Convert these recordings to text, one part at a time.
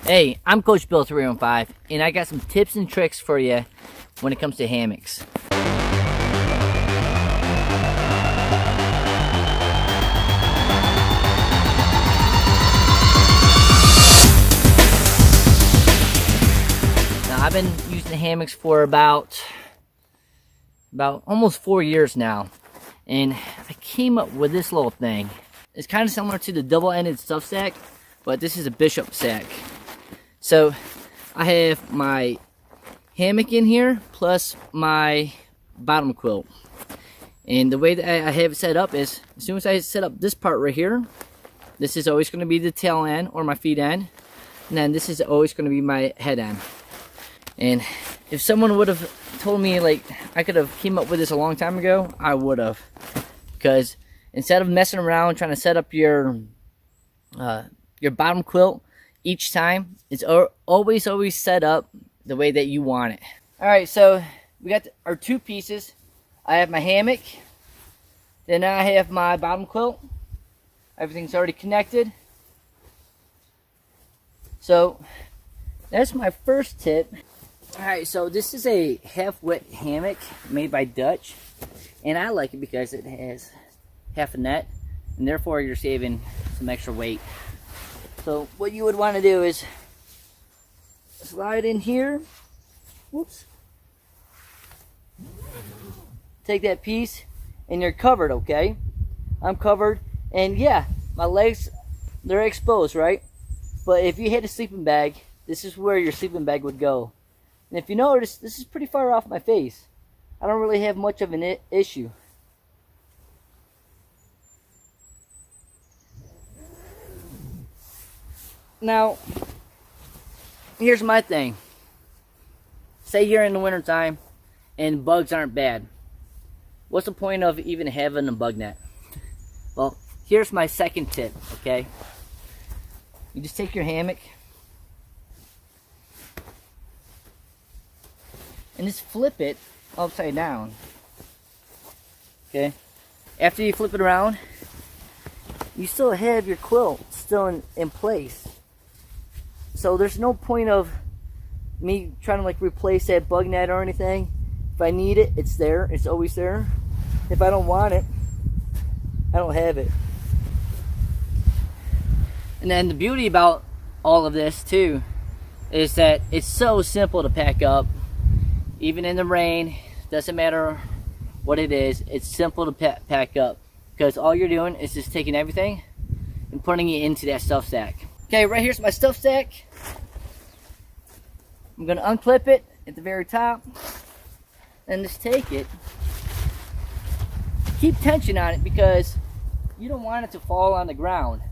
Hey, I'm Coach Bill 315, and I got some tips and tricks for you when it comes to hammocks. Now, I've been using hammocks for about almost 4 years now, and I came up with this little thing. It's kind of similar to the double-ended stuff sack, but this is a bishop sack. So I have my hammock in here plus my bottom quilt, and the way that I have it set up is, as soon as I set up this part right here, this is always going to be the tail end or my feet end, and then this is always going to be my head end. And if someone would have told me like I could have came up with this a long time ago, I would have, because instead of messing around trying to set up your bottom quilt each time, it's always set up the way that you want it. Alright, so we got our two pieces. I have my hammock, then I have my bottom quilt. Everything's already connected. So that's my first tip. Alright, so this is a half-wet hammock made by Dutch, and I like it because it has half a net, and therefore you're saving some extra weight. So what you would want to do is slide in here, whoops, take that piece, and you're covered, okay? I'm covered, and yeah, my legs, they're exposed, right? But if you had a sleeping bag, this is where your sleeping bag would go. And if you notice, this is pretty far off my face. I don't really have much of an issue. Now, here's my thing. Say you're in the wintertime and bugs aren't bad. What's the point of even having a bug net? Well, here's my second tip, okay? You just take your hammock and just flip it upside down, okay? After you flip it around, you still have your quilt still in place. So there's no point of me trying to like replace that bug net or anything. If I need it, it's there. It's always there. If I don't want it, I don't have it. And then the beauty about all of this too is that it's so simple to pack up. Even in the rain, doesn't matter what it is, it's simple to pack up. Because all you're doing is just taking everything and putting it into that stuff sack. Okay, right here's my stuff sack. I'm going to unclip it at the very top and just take it. Keep tension on it because you don't want it to fall on the ground.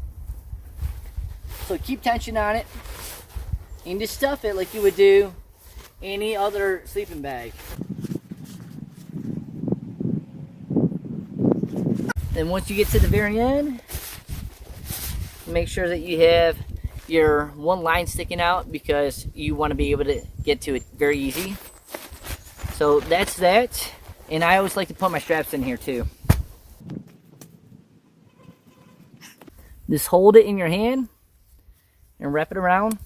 So keep tension on it and just stuff it like you would do any other sleeping bag. Then once you get to the very end, make sure that you have your one line sticking out because you want to be able to get to it very easy. So that's that. And I always like to put my straps in here too. Just hold it in your hand and wrap it around.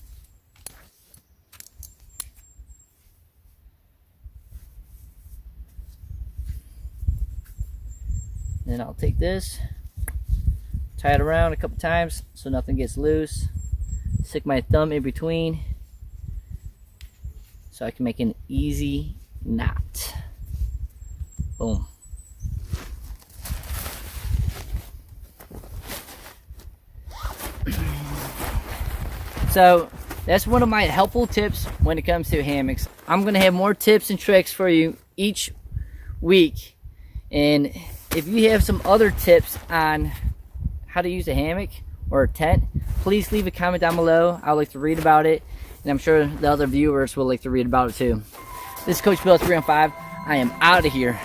Then I'll take this, tie it around a couple times so nothing gets loose. Stick my thumb in between so I can make an easy knot. Boom. So that's one of my helpful tips when it comes to hammocks. I'm going to have more tips and tricks for you each week. And if you have some other tips on how to use a hammock or a tent, please leave a comment down below. I'd like to read about it, and I'm sure the other viewers will like to read about it too. This is Coach Bill 315. I am out of here.